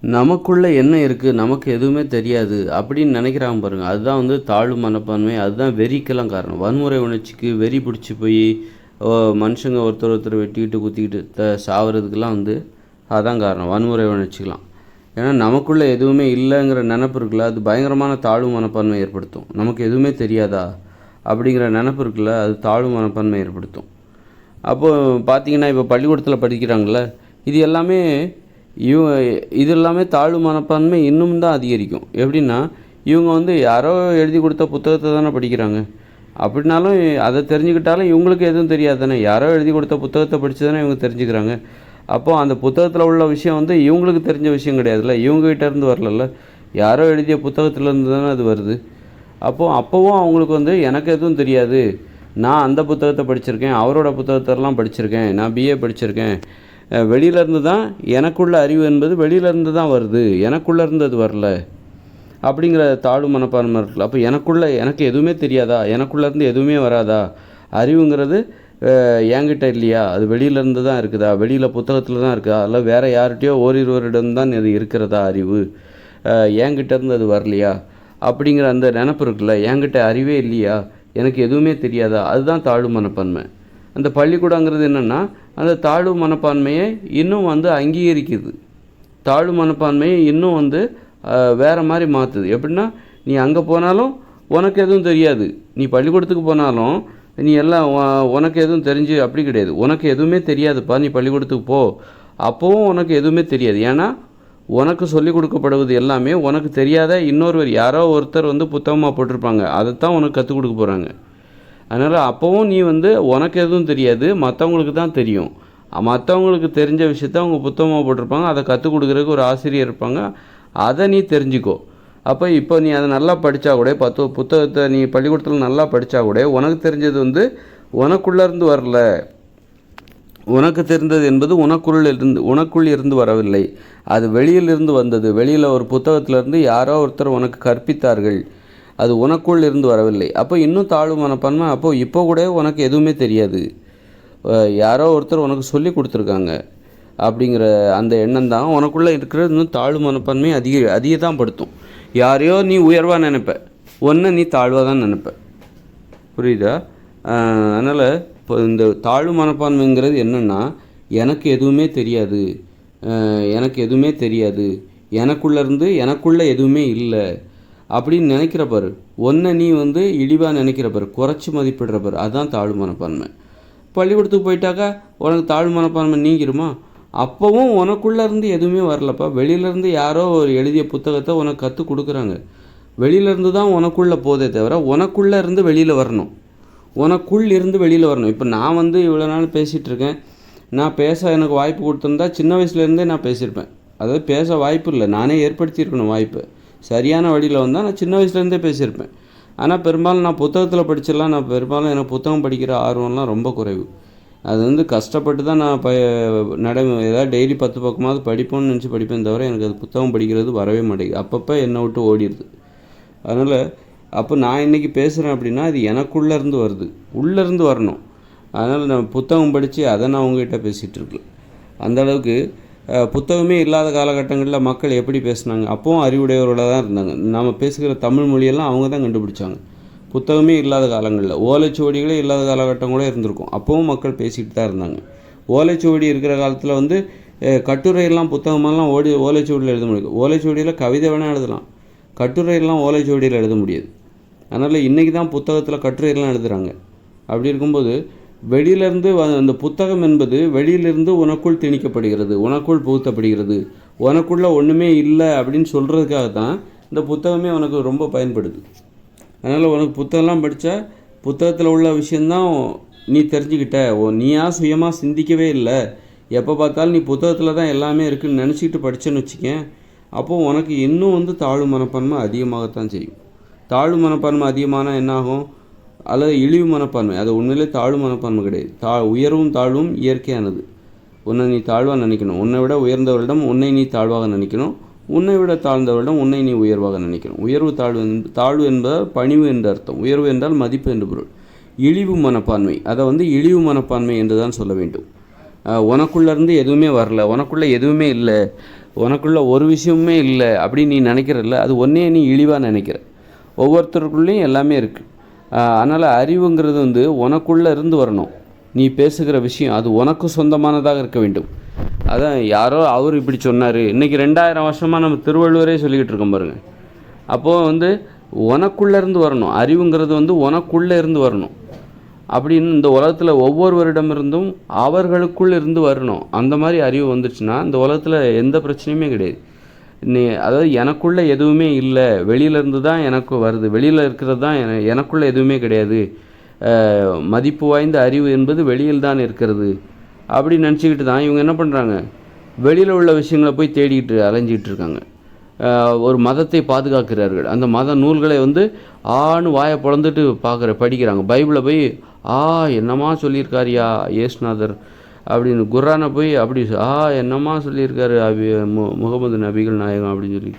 நமக்குள்ளே என்ன இருக்குது, நமக்கு எதுவுமே தெரியாது அப்படின்னு நினைக்கிறாங்க பாருங்கள். அதுதான் வந்து தாழ்வு மனப்பான்மை. அதுதான் வெறிக்கெல்லாம் காரணம். வன்முறை உணர்ச்சிக்கு வெறி பிடிச்சி போய் மனுஷங்க ஒருத்தர் ஒருத்தர் வெட்டிக்கிட்டு குத்திக்கிட்டு சாவறதுக்கெல்லாம் வந்து அதுதான் காரணம், வன்முறை உணர்ச்சிக்கலாம். ஏன்னா நமக்குள்ளே எதுவுமே இல்லைங்கிற நினப்பு இருக்குல்ல, அது பயங்கரமான தாழ்வு மனப்பான்மை ஏற்படுத்தும். நமக்கு எதுவுமே தெரியாதா அப்படிங்கிற நினப்பு இருக்குல்ல, அது தாழ்வு மனப்பான்மை ஏற்படுத்தும். அப்போது பார்த்தீங்கன்னா, இப்போ பள்ளிக்கூடத்தில் படிக்கிறாங்கள, இது எல்லாமே இது எல்லாமே தாழ்வு மனப்பான்மை இன்னும் தான் அதிகரிக்கும். எப்படின்னா, இவங்க வந்து யாரோ எழுதி கொடுத்த புத்தகத்தை தானே படிக்கிறாங்க. அப்படின்னாலும் அதை தெரிஞ்சுக்கிட்டாலும் இவங்களுக்கு எதுவும் தெரியாது தானே. யாரோ எழுதி கொடுத்த புத்தகத்தை படித்து தானே இவங்க தெரிஞ்சுக்கிறாங்க. அப்போது அந்த புத்தகத்தில் உள்ள விஷயம் வந்து இவங்களுக்கு தெரிஞ்ச விஷயம் கிடையாதுல்ல, இவங்ககிட்டேருந்து வரலல்ல, யாரோ எழுதிய புத்தகத்துலேருந்து தானே அது வருது. அப்போவும் அவங்களுக்கு வந்து எனக்கு எதுவும் தெரியாது, நான் அந்த புத்தகத்தை படிச்சிருக்கேன், அவரோட புத்தகத்தெல்லாம் படிச்சிருக்கேன், நான் பிஏ படிச்சிருக்கேன், வெளியிலேருந்து தான் எனக்குள்ள அறிவு என்பது வெளியிலேருந்து தான் வருது, எனக்குள்ளேருந்து அது வரல அப்படிங்கிற தாழ்வு மனப்பான்மை இருக்குல்ல. அப்போ எனக்கு எதுவுமே தெரியாதா, எனக்குள்ளேருந்து எதுவுமே வராதா, அறிவுங்கிறது என்கிட்ட இல்லையா, அது வெளியிலேருந்து தான் இருக்குதா, வெளியில் புத்தகத்தில் தான் இருக்குதா, அல்ல வேறு யார்கிட்டையோ ஓரிருவரிடம் தான் இது இருக்கிறதா அறிவு, என்கிட்டேருந்து அது வரலையா அப்படிங்கிற அந்த நினப்பு இருக்குல்ல, என்கிட்ட அறிவே இல்லையா, எனக்கு எதுவுமே தெரியாதா, அதுதான் தாழ்வு மனப்பான்மை. அந்த பள்ளிக்கூடங்கிறது என்னென்னா அந்த தாழ்வு மனப்பான்மையை இன்னும் வந்து அங்கீகரிக்குது, தாழ்வு மனப்பான்மையை இன்னும் வந்து வேறு மாதிரி மாற்றுது. எப்படின்னா, நீ அங்கே போனாலும் உனக்கு எதுவும் தெரியாது, நீ பள்ளிக்கூடத்துக்கு போனாலும் நீ எல்லாம் உனக்கு எதுவும் தெரிஞ்சு அப்படி கிடையாது, உனக்கு எதுவுமே தெரியாதுப்பா, நீ பள்ளிக்கூடத்துக்கு போ, அப்போவும் உனக்கு எதுவுமே தெரியாது. ஏன்னா உனக்கு சொல்லிக் கொடுக்கப்படுவது எல்லாமே உனக்கு தெரியாத இன்னொருவர் யாரோ ஒருத்தர் வந்து புத்தகமாக போட்டிருப்பாங்க, அதைத்தான் உனக்கு கற்றுக் கொடுக்க போகிறாங்க. அதனால் அப்போவும் நீ வந்து உனக்கு எதுவும் தெரியாது, மற்றவங்களுக்கு தான் தெரியும். மற்றவங்களுக்கு தெரிஞ்ச விஷயத்த அவங்க புத்தகமாக போட்டிருப்பாங்க, அதை கற்றுக் கொடுக்குறதுக்கு ஒரு ஆசிரியர் இருப்பாங்க, அதை நீ தெரிஞ்சுக்கோ. இப்போ நீ அதை நல்லா படித்தா கூட, புத்தகத்தை நீ பள்ளிக்கூடத்தில் நல்லா படித்தா கூட உனக்கு தெரிஞ்சது வந்து உனக்குள்ளேருந்து வரல, உனக்கு தெரிந்தது என்பது உனக்குள் இருந்து வரவில்லை, அது வெளியிலிருந்து வந்தது. வெளியில் ஒரு புத்தகத்திலேருந்து யாரோ ஒருத்தர் உனக்கு கற்பித்தார்கள், அது உனக்குள் இருந்து வரவில்லை. அப்போ இன்னும் தாழ்வு மனப்பான்மை. இப்போ கூட உனக்கு எதுவுமே தெரியாது, யாரோ ஒருத்தர் உனக்கு சொல்லி கொடுத்துருக்காங்க அப்படிங்கிற அந்த எண்ணம் தான் உனக்குள்ளே இருக்கிறது. இன்னும் தாழ்வு மனப்பான்மை அதிக தான் படுத்தும். யாரையோ நீ உயர்வாக நினைப்ப, ஒன்றை நீ தாழ்வாக தான் நினைப்ப. புரியுதா? அதனால் இப்போ இந்த தாழ்வு மனப்பான்மைங்கிறது என்னென்னா, எனக்கு எதுவுமே தெரியாது, எனக்குள்ளே எதுவுமே இல்லை அப்படின்னு நினைக்கிற பாரு, ஒன்றை நீ வந்து இழிவாக நினைக்கிற பாரு, குறைச்சி மதிப்பிடுற பாரு, அதுதான் தாழ்வு மனப்பான்மை. பள்ளிக்கூடத்துக்கு போயிட்டாக்கா உனக்கு தாழ்வு மனப்பான்மை நீங்கிருமா? அப்போவும் உனக்குள்ளேருந்து எதுவுமே வரலப்பா, வெளியிலேருந்து யாரோ ஒரு எழுதிய புத்தகத்தை உனக்கு கற்றுக் கொடுக்குறாங்க, வெளியிலேருந்து தான் உனக்குள்ளே போதே தவிர உனக்குள்ளே இருந்து வெளியில் வரணும், உனக்குள் இருந்து வெளியில் வரணும். இப்போ நான் வந்து இவ்வளோ நாள் பேசிகிட்டு இருக்கேன், நான் பேச எனக்கு வாய்ப்பு கொடுத்துருந்தா சின்ன வயசுலேருந்தே நான் பேசியிருப்பேன். அதாவது பேச வாய்ப்பு இல்லை, நானே ஏற்படுத்தியிருக்கணும் வாய்ப்பு. சரியான வழியில் வந்தால் நான் சின்ன வயசுலேருந்தே பேசியிருப்பேன். ஆனால் பெரும்பாலும் நான் புத்தகத்தில் படிச்சிடலாம், நான் பெரும்பாலும் எனக்கு புத்தகம் படிக்கிற ஆர்வம்லாம் ரொம்ப குறைவு. அது வந்து கஷ்டப்பட்டு தான் நான் ஏதாவது டெய்லி 10 பக்கமாவது படிப்போம்னு நினச்சி படிப்பேன் தவிர எனக்கு அது புத்தகம் படிக்கிறது வரவே மாட்டேங்குது, அப்பப்போ என்னை விட்டு ஓடிடுது. அதனால் அப்போ நான் இன்றைக்கி பேசுகிறேன் அப்படின்னா அது எனக்குள்ளேருந்து வருது, உள்ளேருந்து வரணும். அதனால் நான் புத்தகம் படித்து அதை நான் உங்ககிட்ட பேசிகிட்டு இருக்கேன். அந்தளவுக்கு புத்தகமே இல்லாத காலகட்டங்களில் மக்கள் எப்படி பேசுனாங்க, அப்போவும் அறிவுடையவர்களாக தான் இருந்தாங்க. நம்ம பேசுகிற தமிழ் மொழியெல்லாம் அவங்க தான் கண்டுபிடிச்சாங்க. புத்தகமே இல்லாத காலங்களில், ஓலைச்சுவடிகளே இல்லாத காலகட்டம் கூட இருந்திருக்கும், அப்போவும் மக்கள் பேசிகிட்டு தான் இருந்தாங்க. ஓலைச்சுவடி இருக்கிற காலத்தில் வந்து கட்டுரையெல்லாம் புத்தகமெல்லாம் ஓலைச்சுவடியில் எழுத முடியும். ஓலைச்சுவடியில் கவிதை வேணால் எழுதலாம், கட்டுரையெல்லாம் ஓலைச்சுவடியில் எழுத முடியாது. அதனால் இன்றைக்கி தான் புத்தகத்தில் கட்டுரையெல்லாம் எழுதுகிறாங்க. அப்படி இருக்கும்போது வெளியிலேருந்து அந்த புத்தகம் என்பது வெளியிலிருந்து உனக்குள் திணிக்கப்படுகிறது, உனக்குள் புகுத்தப்படுகிறது. உனக்குள்ளே ஒன்றுமே இல்லை அப்படின்னு சொல்கிறதுக்காக தான் இந்த புத்தகமே உனக்கு ரொம்ப பயன்படுது. அதனால் உனக்கு புத்தகம்லாம் படித்தா புத்தகத்தில் உள்ள விஷயந்தான் நீ தெரிஞ்சுக்கிட்ட, நீயா சுயமாக சிந்திக்கவே இல்லை, எப்போ பார்த்தாலும் நீ புத்தகத்தில் தான் எல்லாமே இருக்குதுன்னு நினச்சிக்கிட்டு படித்தேன்னு வச்சுக்கேன், அப்போது உனக்கு இன்னும் வந்து தாழ்வு மனப்பான்மை அதிகமாகத்தான் செய்யும். தாழ்வு மனப்பான்மை அதிகமான என்னாகும், அல்லது இழிவு மனப்பான்மை, அது உண்மையிலே தாழ்வு மனப்பான்மை கிடையாது. உயர்வும் தாழ்வும் இயற்கையானது. உன்னை நீ தாழ்வாக நினைக்கணும், உன்னை விட உயர்ந்தவரிடம் உன்னை நீ தாழ்வாக நினைக்கணும், உன்னை விட தாழ்ந்தவரிடம் உன்னை நீ உயர்வாக நினைக்கணும். உயர்வு தாழ்வு என்பதால் பணிவு என்று அர்த்தம், உயர்வு என்றால் மதிப்பு என்று பொருள். இழிவு மனப்பான்மை, அதை வந்து இழிவு மனப்பான்மை என்று தான் சொல்ல வேண்டும். உனக்குள்ளேருந்து எதுவுமே வரல, உனக்குள்ளே எதுவுமே இல்லை, உனக்குள்ள ஒரு விஷயமுமே இல்லை அப்படின்னு நீ நினைக்கிறல்ல, அது ஒன்றையே நீ இழிவாக நினைக்கிற. ஒவ்வொருத்தருக்குள்ளேயும் எல்லாமே இருக்குது. அதனால் அறிவுங்கிறது வந்து உனக்குள்ளே இருந்து வரணும். நீ பேசுகிற விஷயம் அது உனக்கு சொந்தமானதாக இருக்க வேண்டும். அதான் யாரோ அவர் இப்படி சொன்னார், இன்றைக்கி 2000 வருஷமாக நம்ம திருவள்ளுவரே சொல்லிக்கிட்டு இருக்கோம் பாருங்கள். அப்போது வந்து உனக்குள்ளே இருந்து வரணும். அறிவுங்கிறது வந்து உனக்குள்ளே இருந்து வரணும். அப்படின்னு இந்த உலகத்தில் ஒவ்வொருவரிடமிருந்தும் அவர்களுக்குள் இருந்து வரணும். அந்த மாதிரி அறிவு வந்துச்சுன்னா இந்த உலகத்தில் எந்த பிரச்சனையுமே கிடையாது. அதாவது எனக்குள்ளே எதுவுமே இல்லை, வெளியிலேருந்து தான் எனக்கு வருது, வெளியில் இருக்கிறது தான் எனக்குள்ளே எதுவுமே கிடையாது, மதிப்பு வாய்ந்த அறிவு என்பது வெளியில் தான் இருக்கிறது அப்படின்னு நினச்சிக்கிட்டு தான் இவங்க என்ன பண்ணுறாங்க, வெளியில் உள்ள விஷயங்களை போய் தேடிக்கிட்டு அலைஞ்சிக்கிட்டு இருக்காங்க. ஒரு மதத்தை பாதுகாக்கிறார்கள். அந்த மத நூல்களை வந்து ஆன்னு வாயை பொழந்துட்டு படிக்கிறாங்க. பைபிளை போய் என்னம்மா சொல்லியிருக்காரியா ஏசுநாதர் அப்படின்னு, குர்ஆனை போய் அப்படி என்னம்மா சொல்லியிருக்காரு முகமது நபிகள் நாயகம் அப்படின்னு சொல்லி,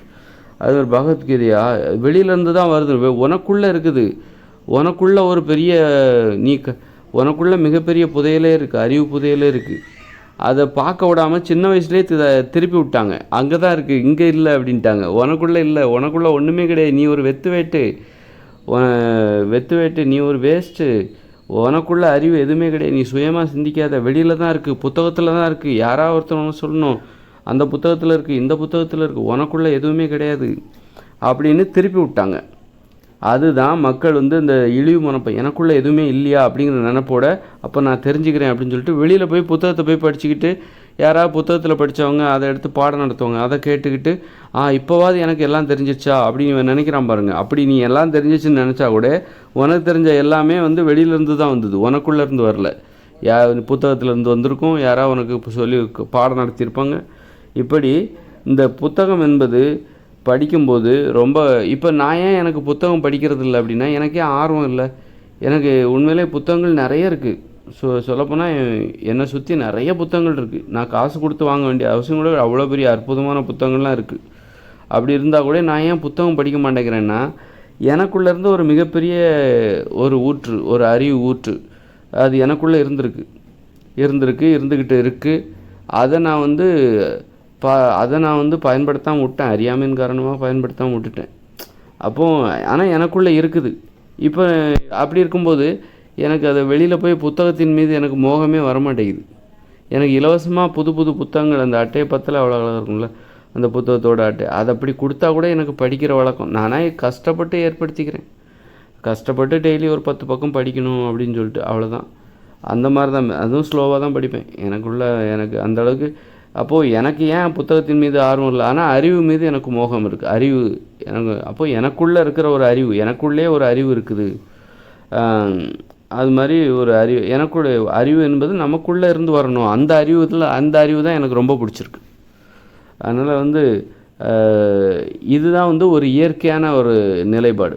அது ஒரு பகவத்கீதையா வெளியிலேருந்து தான் வருது, உனக்குள்ளே இருக்குது. உனக்குள்ளே ஒரு பெரிய உனக்குள்ளே மிகப்பெரிய புதையலே இருக்குது, அறிவு புதையலே இருக்குது. அதை பார்க்க விடாமல் சின்ன வயசுலேயே திருப்பி விட்டாங்க. அங்கே தான் இருக்குது, இங்கே இல்லை அப்படின்ட்டாங்க. உனக்குள்ளே இல்லை, உனக்குள்ளே ஒன்றுமே கிடையாது, நீ ஒரு வெத்து வேட்டு, நீ ஒரு வேஸ்ட்டு, உனக்குள்ள அறிவு எதுவுமே கிடையாது, நீ சுயமாக சிந்திக்காத, வெளியில் தான் இருக்குது, புத்தகத்தில் தான் இருக்குது, யாராவது ஒருத்தர் சொல்லணும், அந்த புத்தகத்தில் இருக்குது, இந்த புத்தகத்தில் இருக்குது, உனக்குள்ளே எதுவுமே கிடையாது அப்படின்னு திருப்பி விட்டாங்க. அதுதான் மக்கள் வந்து இந்த இழிவு மனப்பை, எனக்குள்ளே எதுவுமே இல்லையா அப்படிங்கிற நினைப்போட அப்போ நான் தெரிஞ்சுக்கிறேன் அப்படின்னு சொல்லிட்டு வெளியில் போய் புத்தகத்தை போய் படிச்சுக்கிட்டு, யாராவது புத்தகத்தில் படித்தவங்க அதை எடுத்து பாடம் நடத்துவாங்க, அதை கேட்டுக்கிட்டு இப்போவாது எனக்கு எல்லாம் தெரிஞ்சிச்சா அப்படின்னு நினைக்கிறான் பாருங்க. அப்படி நீ எல்லாம் தெரிஞ்சிச்சுன்னு நினச்சா கூட உனக்கு தெரிஞ்ச எல்லாமே வந்து வெளியிலேருந்து தான் வந்தது, உனக்குள்ளேருந்து வரல. புத்தகத்துலேருந்து வந்திருக்கும், யாராவது உனக்கு சொல்லி பாடம் நடத்தியிருப்பாங்க. இப்படி இந்த புத்தகம் என்பது படிக்கும்போது ரொம்ப இப்போ நான் ஏன் எனக்கு புத்தகம் படிக்கிறது இல்லை அப்படின்னா, எனக்கே ஆர்வம் இல்லை. எனக்கு உண்மையிலே புத்தகங்கள் நிறைய இருக்குது. சொல்லப்போனால் என்னை சுற்றி நிறைய புத்தகங்கள் இருக்குது. நான் காசு கொடுத்து வாங்க வேண்டிய அவசியம் கூட, அவ்வளோ பெரிய அற்புதமான புத்தகங்கள்லாம் இருக்குது. அப்படி இருந்தால் கூட நான் ஏன் புத்தகம் படிக்க மாட்டேங்கிறேன்னா, எனக்குள்ளேருந்து ஒரு மிகப்பெரிய ஒரு ஊற்று, ஒரு அறிவு ஊற்று அது எனக்குள்ளே இருந்துக்கிட்டு இருக்குது. அதை நான் வந்து பயன்படுத்தாமல் விட்டேன், அறியாமையின் காரணமாக பயன்படுத்தாமல் விட்டுட்டேன். ஆனால் எனக்குள்ளே இருக்குது. இப்போ அப்படி இருக்கும்போது எனக்கு அதை வெளியில் போய் புத்தகத்தின் மீது எனக்கு மோகமே வரமாட்டேங்குது. எனக்கு இலவசமாக புது புது புத்தகங்கள், அந்த அட்டையை பத்தில் அவ்வளோ அழகாக இருக்கும்ல அந்த புத்தகத்தோட அட்டை, அதை அப்படி கொடுத்தா கூட எனக்கு படிக்கிற வழக்கம் நானாக கஷ்டப்பட்டு ஏற்படுத்திக்கிறேன். கஷ்டப்பட்டு டெய்லி ஒரு 10 பக்கம் படிக்கணும் அப்படின்னு சொல்லிட்டு, அவ்வளோதான். அந்த மாதிரி தான், அதுவும் ஸ்லோவாக தான் படிப்பேன். எனக்கு அந்தளவுக்கு. அப்போது எனக்கு ஏன் புத்தகத்தின் மீது ஆர்வம் இல்லை, ஆனால் அறிவு மீது எனக்கு மோகம் இருக்குது. அறிவு அப்போது எனக்குள்ளே இருக்கிற ஒரு அறிவு, எனக்குள்ளே ஒரு அறிவு இருக்குது. அது மாதிரி ஒரு அறிவு, எனக்குள்ள அறிவு என்பது நமக்குள்ளே இருந்து வரணும். அந்த அறிவு தான் எனக்கு ரொம்ப பிடிச்சிருக்கு. அதனால் வந்து இதுதான் வந்து ஒரு இயற்கையான ஒரு நிலைப்பாடு.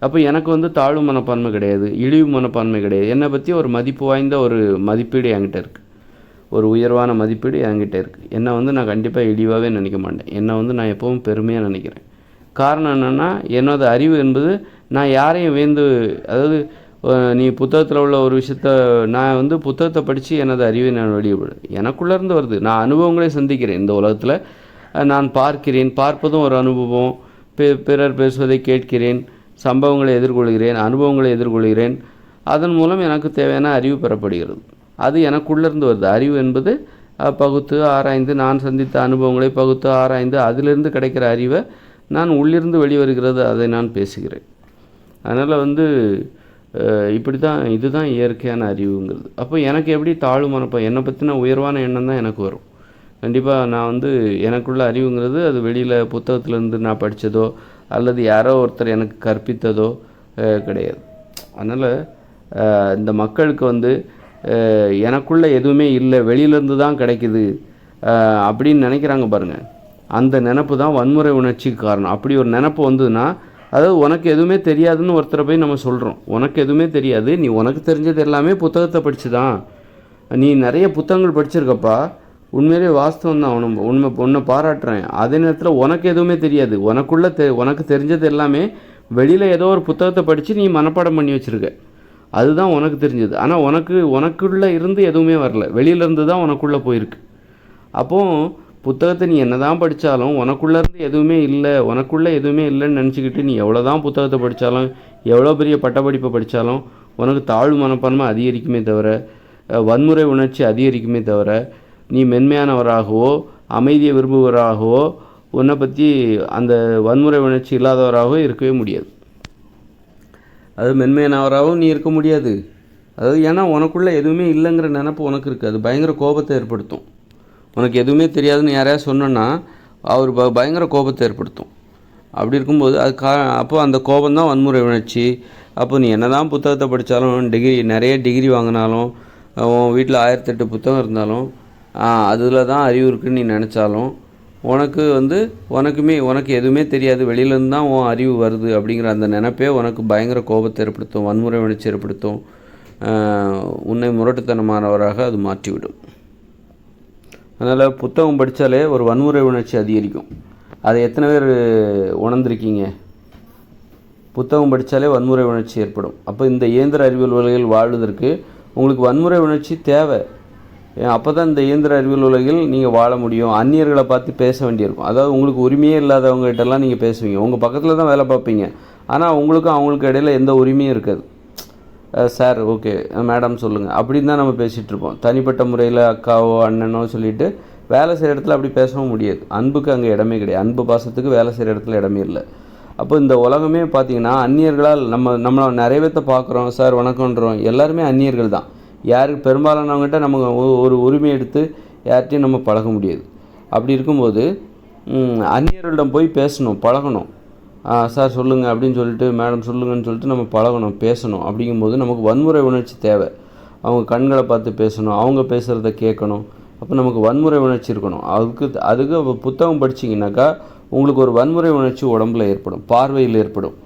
அப்போ எனக்கு வந்து தாழ்வு மனப்பான்மை கிடையாது, இழிவு மனப்பான்மை கிடையாது. என்னை பற்றி ஒரு மதிப்பு வாய்ந்த ஒரு மதிப்பீடு என்கிட்ட இருக்குது, ஒரு உயர்வான மதிப்பீடு என்கிட்ட இருக்குது. என்னை வந்து நான் கண்டிப்பாக இழிவாகவே நினைக்க மாட்டேன். என்னை வந்து நான் எப்பவும் பெருமையாக நினைக்கிறேன். காரணம் என்னென்னா, என்னோட அறிவு என்பது நான் யாரையும் அதாவது நீ புத்தகத்தில் உள்ள ஒரு விஷயத்த, நான் வந்து புத்தகத்தை படித்து எனது அறிவை நான் வெளியிடுவேன். எனக்குள்ளேருந்து வருது. நான் அனுபவங்களை சந்திக்கிறேன். இந்த உலகத்தில் நான் பார்க்கிறேன், பார்ப்பதும் ஒரு அனுபவம். பிறர் பேசுவதை கேட்கிறேன், சம்பவங்களை எதிர்கொள்கிறேன், அனுபவங்களை எதிர்கொள்கிறேன். அதன் மூலம் எனக்கு தேவையான அறிவு பெறப்படுகிறது. அது எனக்குள்ளேருந்து வருது. அறிவு என்பது பகுத்து ஆராய்ந்து, நான் சந்தித்த அனுபவங்களை பகுத்து ஆராய்ந்து அதிலிருந்து கிடைக்கிற அறிவை நான் உள்ளிருந்து வெளிவருகிறது, அதை நான் பேசுகிறேன். அதனால் வந்து இதுதான் இயற்கையான அறிவுங்கிறது. அப்போ எனக்கு எப்படி தாழ்வு மனப்பா, என்னை பற்றின உயர்வான எண்ணம் தான் எனக்கு வரும். கண்டிப்பாக நான் வந்து எனக்குள்ள அறிவுங்கிறது அது வெளியில் புத்தகத்துலேருந்து நான் படித்ததோ அல்லது யாரோ ஒருத்தர் எனக்கு கற்பித்ததோ கிடையாது. அதனால் இந்த மக்களுக்கு வந்து எனக்குள்ளே எதுவுமே இல்லை, வெளியிலேருந்து தான் கிடைக்குது அப்படின்னு நினைக்கிறாங்க பாருங்கள். அந்த நினப்பு தான் வன்முறை உணர்ச்சிக்கு காரணம். அப்படி ஒரு நினப்பு வந்ததுன்னா, அதாவது உனக்கு எதுவுமே தெரியாதுன்னு ஒருத்தரை போய் நம்ம சொல்கிறோம். உனக்கு எதுவுமே தெரியாது, நீ உனக்கு தெரிஞ்சது எல்லாமே புத்தகத்தை படித்து தான், நீ நிறைய புத்தகங்கள் படிச்சிருக்கப்பா, உண்மையிலே வாஸ்தவம் தான், உன்னை பாராட்டுறேன். அதே நேரத்தில் உனக்கு எதுவுமே தெரியாது, உனக்கு தெரிஞ்சது எல்லாமே வெளியில் ஏதோ ஒரு புத்தகத்தை படித்து நீ மனப்பாடம் பண்ணி வச்சுருக்க, அதுதான் உனக்கு தெரிஞ்சது. ஆனால் உனக்குள்ளே இருந்து எதுவுமே வரல, வெளியிலேருந்து தான் உனக்குள்ளே போயிருக்கு. அப்போது புத்தகத்தை நீ என்ன தான் படித்தாலும் உனக்குள்ளேருந்து எதுவுமே இல்லை, உனக்குள்ளே எதுவுமே இல்லைன்னு நினச்சிக்கிட்டு நீ எவ்வளோ தான் புத்தகத்தை படித்தாலும், எவ்வளோ பெரிய பட்டப்படிப்பை படித்தாலும் உனக்கு தாழ்வு மனப்பான்மை அதிகரிக்குமே தவிர, வன்முறை உணர்ச்சி அதிகரிக்குமே தவிர, நீ மென்மையானவராகவோ அமைதியை விரும்புவராகவோ உன்னை பற்றி அந்த வன்முறை உணர்ச்சி இல்லாதவராகவோ இருக்கவே முடியாது. அது மென்மையானவராகவும் நீ இருக்க முடியாது. அதாவது ஏன்னா உனக்குள்ளே எதுவுமே இல்லைங்கிற நினப்பு உனக்கு இருக்குது. அது பயங்கர கோபத்தை ஏற்படுத்தும். உனக்கு எதுவுமே தெரியாதுன்னு யாரையா சொன்னோன்னா அவர் பயங்கர கோபத்தை ஏற்படுத்தும். அப்படி இருக்கும்போது அது அப்போது அந்த கோபந்தான் வன்முறை உணர்ச்சி. அப்போ நீ என்ன தான் புத்தகத்தை படித்தாலும், நிறைய டிகிரி வாங்கினாலும், உன் வீட்டில் 1008 புத்தகம் இருந்தாலும், அதில் தான் அறிவு இருக்குன்னு நீ நினச்சாலும், உனக்கு எதுவுமே தெரியாது, வெளியிலேருந்து தான் உன் அறிவு வருது அப்படிங்கிற அந்த நினைப்பே உனக்கு பயங்கர கோபத்தை ஏற்படுத்தும், வன்முறை உணர்ச்சி ஏற்படுத்தும். உன்னை முரட்டுத்தனமானவராக அது மாற்றிவிடும். அதனால் புத்தகம் படித்தாலே ஒரு வன்முறை உணர்ச்சி அதிகரிக்கும். அதை எத்தனை பேர் உணர்ந்திருக்கீங்க? புத்தகம் படித்தாலே வன்முறை உணர்ச்சி ஏற்படும். அப்போ இந்த இயந்திர அறிவியல் உலகில் வாழ்வதற்கு உங்களுக்கு வன்முறை உணர்ச்சி தேவை. அப்போ தான் இந்த இயந்திர அறிவியல் உலகில் நீங்கள் வாழ முடியும். அந்நியர்களை பார்த்து பேச வேண்டியிருக்கும். அதாவது உங்களுக்கு உரிமையே இல்லாதவங்ககிட்டலாம் நீங்கள் பேசுவீங்க. உங்கள் பக்கத்தில் தான் வேலை பார்ப்பீங்க, ஆனால் அவங்களுக்கு இடையில் எந்த உரிமையும் இருக்காது. சார் ஓகே, மேடம் சொல்லுங்கள் அப்படின்னு தான் நம்ம பேசிகிட்டு இருப்போம். தனிப்பட்ட முறையில் அக்காவோ அண்ணனோ சொல்லிவிட்டு வேலை செய்கிற இடத்துல அப்படி பேசவும் முடியாது. அன்புக்கு அங்கே இடமே கிடையாது. அன்பு பாசத்துக்கு வேலை செய்கிற இடத்துல இடமே இல்லை. அப்போ இந்த உலகமே பார்த்திங்கன்னா அந்நியர்களால் நம்மளை நிறைய பேர்த்த பார்க்குறோம். சார் வணக்கன்றோம், எல்லாருமே அந்நியர்கள் தான். யாருக்கு பெரும்பாலானவங்ககிட்ட நம்ம ஒரு உரிமை எடுத்து யார்கிட்டையும் நம்ம பழக முடியாது. அப்படி இருக்கும்போது அந்நியர்களிடம் போய் பேசணும், பழகணும். சார் சொல்லுங்கள் அப்படின்னு சொல்லிட்டு, மேடம் சொல்லுங்கன்னு சொல்லிட்டு நம்ம பழகணும், பேசணும். அப்படிங்கும்போது நமக்கு வன்முறை உணர்ச்சி தேவை. அவங்க கண்களை பார்த்து பேசணும், அவங்க பேசுகிறத கேட்கணும். அப்போ நமக்கு வன்முறை உணர்ச்சி இருக்கணும். அதுக்கு புத்தகம் படிச்சிங்கனாக்கா உங்களுக்கு ஒரு வன்முறை உணர்ச்சி உடம்புல ஏற்படும், பார்வையில் ஏற்படும்.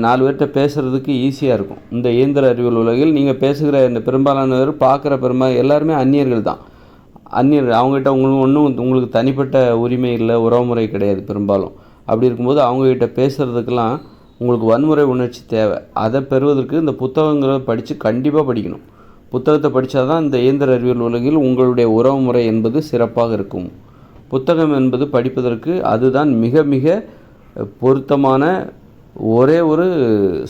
4 பேர்கிட்ட பேசுகிறதுக்கு ஈஸியாக இருக்கும். இந்த இயந்திர அறிவியல் உலகில் நீங்கள் பேசுகிற இந்த பெரும்பாலானவர் பார்க்குற எல்லாருமே அந்நியர்கள் தான். அவங்ககிட்ட உங்களுக்கு தனிப்பட்ட உரிமை இல்லை, உறவுமுறை கிடையாது பெரும்பாலும். அப்படி இருக்கும்போது அவங்ககிட்ட பேசுகிறதுக்கெல்லாம் உங்களுக்கு வன்முறை உணர்ச்சி தேவை. அதை பெறுவதற்கு இந்த புத்தகங்களை கண்டிப்பாக படிக்கணும். புத்தகத்தை படித்தா தான் இந்த இயந்திர அறிவியல் உலகில் உங்களுடைய உறவுமுறை என்பது சிறப்பாக இருக்கும். புத்தகம் என்பது படிப்பதற்கு அதுதான் மிக மிக பொருத்தமான ஒரே ஒரு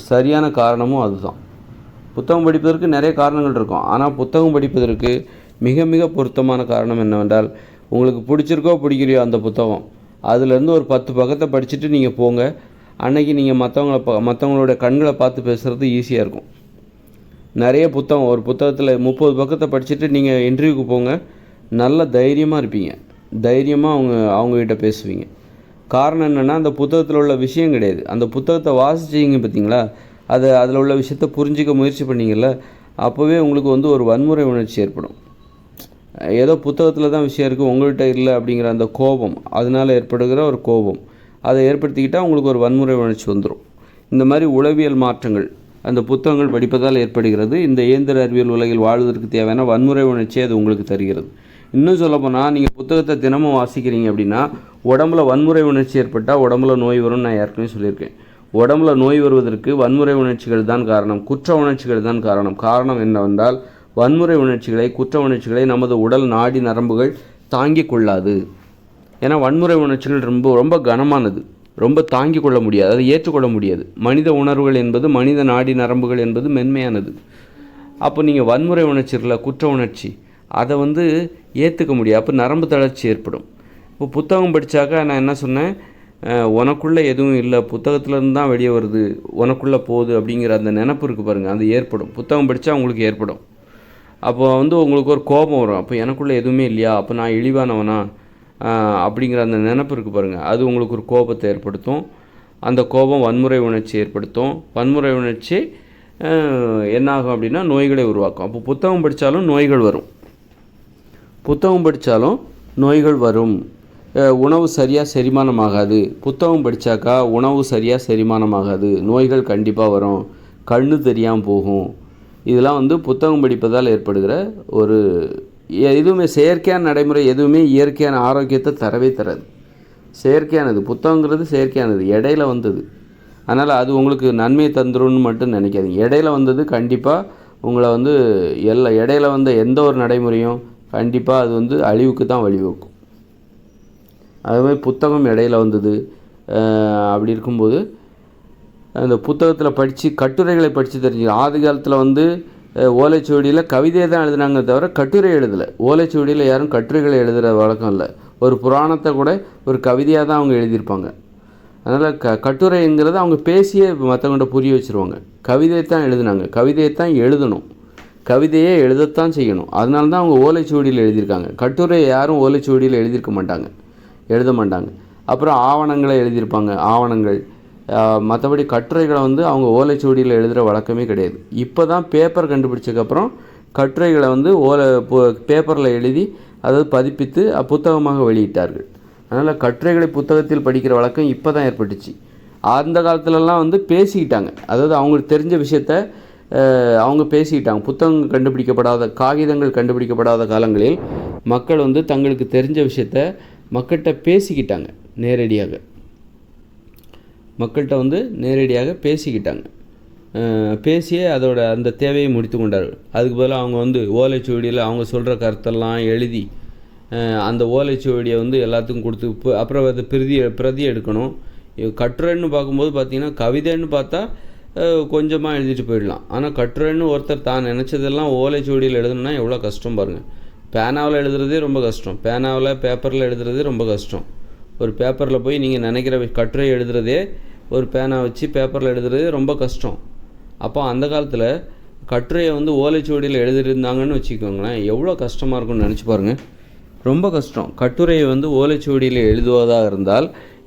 சரியான காரணமும் அதுதான். புத்தகம் படிப்பதற்கு நிறைய காரணங்கள் இருக்கும், ஆனால் புத்தகம் படிப்பதற்கு மிக மிக பொருத்தமான காரணம் என்னவென்றால், உங்களுக்கு பிடிச்சிருக்கோ பிடிக்கலையோ அந்த புத்தகம், அதுலேருந்து ஒரு 10 பக்கத்தை படிச்சுட்டு நீங்கள் போங்க. அன்றைக்கி நீங்கள் மற்றவங்களோட கண்களை பார்த்து பேசுகிறது ஈஸியாக இருக்கும். நிறைய ஒரு புத்தகத்தில் 30 பக்கத்தை படிச்சுட்டு நீங்கள் இன்டர்வியூக்கு போங்க, நல்ல தைரியமாக இருப்பீங்க, தைரியமாக அவங்ககிட்ட பேசுவீங்க. காரணம் என்னென்னா, அந்த புத்தகத்தில் உள்ள விஷயம் கிடையாது. அந்த புத்தகத்தை வாசிச்சிங்க பார்த்தீங்களா, அதில் உள்ள விஷயத்தை புரிஞ்சிக்க முயற்சி பண்ணிங்கள்ல, அப்போவே உங்களுக்கு ஒரு வன்முறை உணர்ச்சி ஏற்படும். ஏதோ புத்தகத்தில் தான் விஷயம் இருக்குது, உங்கள்கிட்ட இல்லை அப்படிங்கிற அந்த கோபம், அதனால் ஏற்படுகிற ஒரு கோபம், அதை ஏற்படுத்திக்கிட்டால் உங்களுக்கு ஒரு வன்முறை உணர்ச்சி வந்துடும். இந்த மாதிரி உளவியல் மாற்றங்கள் அந்த புத்தகங்கள் படிப்பதால் ஏற்படுகிறது. இந்த இயந்திர அறிவியல் உலகில் வாழ்வதற்கு தேவையான வன்முறை உணர்ச்சியை அது உங்களுக்கு தருகிறது. இன்னும் சொல்லப்போனால், நீங்கள் புத்தகத்தை தினமும் வாசிக்கிறீங்க அப்படின்னா உடம்புல வன்முறை உணர்ச்சி ஏற்பட்டால் உடம்புல நோய் வரும்னு நான் ஏற்கனவே சொல்லியிருக்கேன். உடம்புல நோய் வருவதற்கு வன்முறை உணர்ச்சிகள் தான் காரணம், குற்ற உணர்ச்சிகள் தான் காரணம். காரணம் என்னவென்றால், வன்முறை உணர்ச்சிகளை, குற்ற உணர்ச்சிகளை நமது உடல் நாடி நரம்புகள் தாங்கிக் கொள்ளாது. ஏன்னா வன்முறை உணர்ச்சிகள் ரொம்ப ரொம்ப கனமானது, ரொம்ப தாங்கிக் கொள்ள முடியாது, அதை ஏற்றுக்கொள்ள முடியாது. மனித உணர்வுகள் என்பது, மனித நாடி நரம்புகள் என்பது மென்மையானது. அப்போ நீங்கள் வன்முறை உணர்ச்சிகளை, குற்ற உணர்ச்சி, அதை ஏற்றுக்க முடியாது. அப்போ நரம்பு தளர்ச்சி ஏற்படும். இப்போ புத்தகம் படித்தாக்கா நான் என்ன சொன்னேன், உனக்குள்ளே எதுவும் இல்லை, புத்தகத்துலேருந்து தான் வெளியே வருது, உனக்குள்ளே போகுது அப்படிங்கிற அந்த நினப்பு இருக்குது பாருங்கள், அது ஏற்படும். புத்தகம் படித்தா உங்களுக்கு ஏற்படும். அப்போ உங்களுக்கு ஒரு கோபம் வரும். அப்போ எனக்குள்ளே எதுவுமே இல்லையா, அப்போ நான் இழிவானவனா அப்படிங்கிற அந்த நினப்பு இருக்குது பாருங்கள், அது உங்களுக்கு ஒரு கோபத்தை ஏற்படுத்தும். அந்த கோபம் வன்முறை உணர்ச்சி ஏற்படுத்தும். வன்முறை உணர்ச்சி என்னாகும் அப்படின்னா நோய்களை உருவாக்கும். அப்போ புத்தகம் படித்தாலும் நோய்கள் வரும். உணவு சரியாக செரிமானமாகாது. புத்தகம் படித்தாக்கா உணவு சரியாக செரிமானமாகாது, நோய்கள் கண்டிப்பாக வரும், கண்ணு தெரியாமல் போகும். இதெல்லாம் புத்தகம் படிப்பதால் ஏற்படுகிற ஒரு எதுவுமே செயற்கையான நடைமுறை, எதுவுமே இயற்கையான ஆரோக்கியத்தை தரவே தராது. செயற்கையானது புத்தகங்கிறது, செயற்கையானது, இடையில வந்தது. அதனால் அது உங்களுக்கு நன்மை தந்துரும்னு மட்டும் நினைக்காதீங்க. இடையில வந்தது கண்டிப்பாக உங்களை இடையில வந்த எந்த ஒரு நடைமுறையும் கண்டிப்பாக அது அழிவுக்கு தான் வழிவகுக்கும். அதுமாதிரி புத்தகம் இடையில வந்தது. அப்படி இருக்கும்போது அந்த புத்தகத்தில் படித்து கட்டுரைகளை படித்து தெரிஞ்சுக்கலாம். ஆதி காலத்தில் வந்து ஓலைச்சுவடியில் கவிதையை தான் எழுதுனாங்க தவிர கட்டுரை எழுதலை. ஓலைச்சுவடியில் யாரும் கட்டுரைகளை எழுதுகிற வழக்கம் இல்லை. ஒரு புராணத்தை கூட ஒரு கவிதையாக தான் அவங்க எழுதியிருப்பாங்க. அதனால் கட்டுரைங்கிறது அவங்க பேசியே மற்றவங்கள்ட்ட புரிய வச்சுருவாங்க. கவிதையை தான் எழுதுனாங்க, கவிதையை தான் எழுதணும், கவிதையே எழுதத்தான் செய்யணும். அதனால தான் அவங்க ஓலைச்சுவடியில் எழுதியிருக்காங்க. கட்டுரையை யாரும் ஓலைச்சுவடியில் எழுதியிருக்க மாட்டாங்க, எழுத மாட்டாங்க. அப்புறம் ஆவணங்களை எழுதியிருப்பாங்க, ஆவணங்கள். மற்றபடி கட்டுரைகளை வந்து அவங்க ஓலைச்சுவடியில் எழுதுகிற வழக்கமே கிடையாது. இப்போ தான் பேப்பர் கண்டுபிடிச்சதுக்கப்புறம் கட்டுரைகளை வந்து பேப்பரில் எழுதி அதாவது பதிப்பித்து புத்தகமாக வெளியிட்டார்கள். அதனால் கட்டுரைகளை புத்தகத்தில் படிக்கிற வழக்கம் இப்போ தான் ஏற்பட்டுச்சு. அந்த காலத்துலலாம் வந்து பேசிக்கிட்டாங்க. அதாவது அவங்களுக்கு தெரிஞ்ச விஷயத்த அவங்க பேசிக்கிட்டாங்க. புத்தகங்கள் கண்டுபிடிக்கப்படாத, காகிதங்கள் கண்டுபிடிக்கப்படாத காலங்களில் மக்கள் வந்து தங்களுக்கு தெரிஞ்ச விஷயத்த மக்கள்கிட்ட பேசிக்கிட்டாங்க. மக்கள்கிட்ட வந்து நேரடியாக பேசிக்கிட்டாங்க. பேசியே அதோட அந்த தேவையை முடித்து கொண்டார்கள். அதுக்கு பதிலாக அவங்க வந்து ஓலைச்சுவடியில் அவங்க சொல்கிற கருத்தெல்லாம் எழுதி அந்த ஓலைச்சுவடியை வந்து எல்லாத்துக்கும் கொடுத்து அப்புறம் அதை பிரதி எடுக்கணும். கட்டுரைன்னு பார்க்கும்போது பார்த்திங்கன்னா, கவிதைன்னு பார்த்தா கொஞ்சமாக எழுதிட்டு போயிடலாம். ஆனால் கட்டுரைன்னு ஒருத்தர் தான் நினச்சதெல்லாம் ஓலைச்சுவடியில் எழுதணுன்னா எவ்வளோ கஷ்டம் பாருங்கள். பேனாவில் எழுதுறதே ரொம்ப கஷ்டம், பேப்பரில் எழுதுறதே ரொம்ப கஷ்டம். ஒரு பேப்பரில் போய் நீங்கள் நினைக்கிற கட்டுரை எழுதுறதே ஒரு பேனா வச்சு பேப்பரில் எழுதுறதே ரொம்ப கஷ்டம். அப்போ அந்த காலத்தில் கட்டுரையை வந்து ஓலைச்சுவடியில் எழுதியிருந்தாங்கன்னு வச்சுக்கோங்களேன், எவ்வளோ கஷ்டமாக இருக்கும்னு நினச்சி பாருங்கள். ரொம்ப கஷ்டம். கட்டுரையை வந்து ஓலைச்சுவடியில் எழுதுவதாக இருந்தால்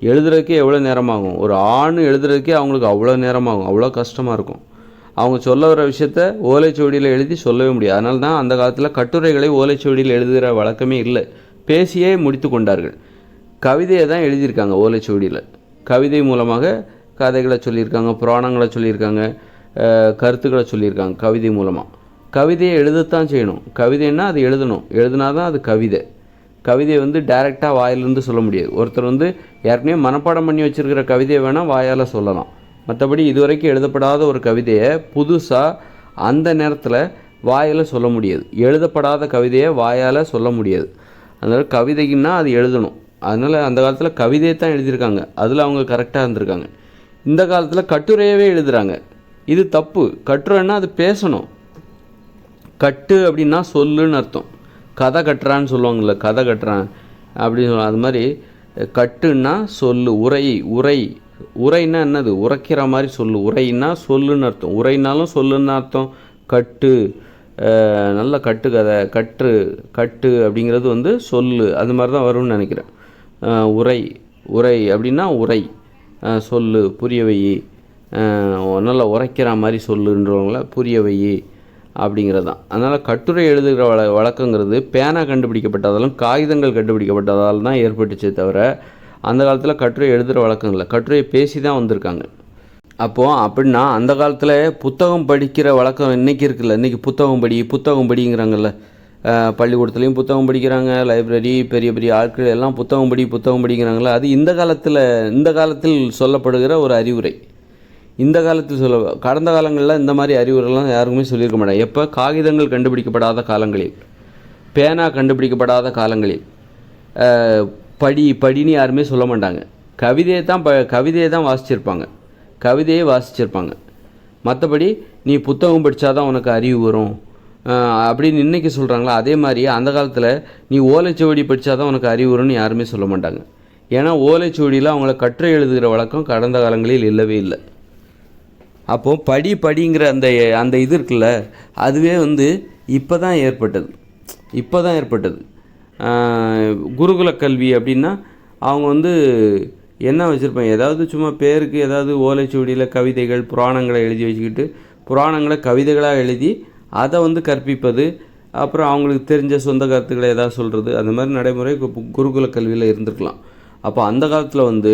எழுதுறதுக்கே எவ்வளோ நேரமாகும். ஒரு ஆண் எழுதுறதுக்கே அவங்களுக்கு அவ்வளோ நேரமாகும், அவ்வளோ கஷ்டமாக இருக்கும். அவங்க சொல்ல வர விஷயத்த ஓலைச்சுவடியில் எழுதி சொல்லவே முடியாது. அதனால தான் அந்த காலத்தில் கட்டுரைகளை ஓலைச்சுவடியில் எழுதுகிற வழக்கமே இல்லை, பேசியே முடித்து கொண்டார்கள். கவிதையை தான் எழுதியிருக்காங்க ஓலைச்சுவடியில். கவிதை மூலமாக கதைகளை சொல்லியிருக்காங்க, புராணங்களை சொல்லியிருக்காங்க, கருத்துக்களை சொல்லியிருக்காங்க கவிதை மூலமாக. கவிதையை எழுதத்தான் செய்யணும். கவிதைன்னா அது எழுதணும், எழுதுனா தான் அது கவிதை. கவிதையை வந்து டைரெக்டாக வாயிலிருந்து சொல்ல முடியாது. ஒருத்தர் வந்து ஏற்கனவே மனப்பாடம் பண்ணி வச்சுருக்கிற கவிதையை வேணால் வாயால் சொல்லலாம். மற்றபடி இதுவரைக்கும் எழுதப்படாத ஒரு கவிதையை புதுசாக அந்த நேரத்தில் வாயால் சொல்ல முடியாது. எழுதப்படாத கவிதையை வாயால் சொல்ல முடியாது. அதனால் கவிதைக்குன்னா அது எழுதணும். அதனால் அந்த காலத்தில் கவிதையை தான் எழுதியிருக்காங்க, அதில் அவங்க கரெக்டாக இருந்திருக்காங்க. இந்த காலத்தில் கட்டுரையவே எழுதுகிறாங்க. இது தப்பு. கட்டுரைன்னா அது பேசணும். கட்டு அப்படின்னா சொல்லுன்னு அர்த்தம். கதை கட்டுறான்னு சொல்லுவாங்கள்ல, கதை கட்டுறான் அப்படின்னு சொல்லுவாங்க. அது மாதிரி கட்டுன்னா சொல்லு, உரைன்னா என்னது, உரைக்கிற மாதிரி சொல்லு. உரைன்னா சொல்லுன்னு அர்த்தம். உரைனாலும் சொல்லுன்னு அர்த்தம். கட்டு நல்ல கட்டு கதை, கட்டு அப்படிங்கிறது வந்து சொல்லு, அது மாதிரி தான் வரும்னு நினைக்கிறேன். உரை அப்படின்னா உரை, சொல்லு, புரிய வை, நல்லா உரைக்கிற மாதிரி சொல்லுன்றவங்கள புரிய வை அப்படிங்கிறது தான். அதனால் கட்டுரை எழுதுகிற வழக்கங்கிறது பேனா கண்டுபிடிக்கப்பட்டதாலும் காகிதங்கள் கண்டுபிடிக்கப்பட்டதால் தான் ஏற்பட்டுச்சே தவிர அந்த காலத்தில் கட்டுரை எழுதுகிற வழக்கம் இல்லை. கட்டுரையை பேசி தான் வந்திருக்காங்க. அப்போது அப்படின்னா அந்த காலத்தில் புத்தகம் படிக்கிற வழக்கம் இன்றைக்கி இருக்குல்ல. இன்றைக்கி புத்தகம் படிங்கிறாங்கல்ல. பள்ளிக்கூடத்துலேயும் புத்தகம் படிக்கிறாங்க, லைப்ரரி, பெரிய பெரிய ஆட்கள் எல்லாம் புத்தகம் படிக்கிறாங்களா. அது இந்த காலத்தில் சொல்லப்படுகிற ஒரு அறிவுரை. இந்த காலத்தில் கடந்த காலங்களில் இந்த மாதிரி அறிவுரைலாம் யாருக்குமே சொல்லியிருக்க மாட்டாங்க. எப்போ காகிதங்கள் கண்டுபிடிக்கப்படாத காலங்களில், பேனா கண்டுபிடிக்கப்படாத காலங்களில் படின்னு யாருமே சொல்ல மாட்டாங்க. கவிதையை தான் வாசிச்சிருப்பாங்க. மற்றபடி நீ புத்தகம் படித்தாதான் உனக்கு அறிவு வரும் அப்படின்னு இன்றைக்கி சொல்கிறாங்களா. அதே மாதிரி அந்த காலத்தில் நீ ஓலைச்சுவடி படித்தாதான் உனக்கு அறிவு வரும்னு யாருமே சொல்ல மாட்டாங்க. ஏன்னா ஓலைச்சுவடியில் அவங்கள கட்டுரை எழுதுகிற வழக்கம் கடந்த காலங்களில் இல்லவே இல்லை. அப்போது படிங்கிற அந்த இது இருக்குல்ல, அதுவே வந்து இப்போ தான் ஏற்பட்டது. குருகுல கல்வி அப்படின்னா அவங்க வந்து என்ன வச்சுருப்பாங்க, ஏதாவது சும்மா பேருக்கு ஏதாவது ஓலைச்சுவடியில் கவிதைகள், புராணங்களை எழுதி வச்சுக்கிட்டு புராணங்களை கவிதைகளாக எழுதி அதை வந்து கற்பிப்பது, அப்புறம் அவங்களுக்கு தெரிஞ்ச சொந்த கருத்துக்களை ஏதாவது சொல்கிறது, அந்த மாதிரி நடைமுறை குருகுல கல்வியில் இருந்திருக்கலாம். அப்போ அந்த காலத்தில் வந்து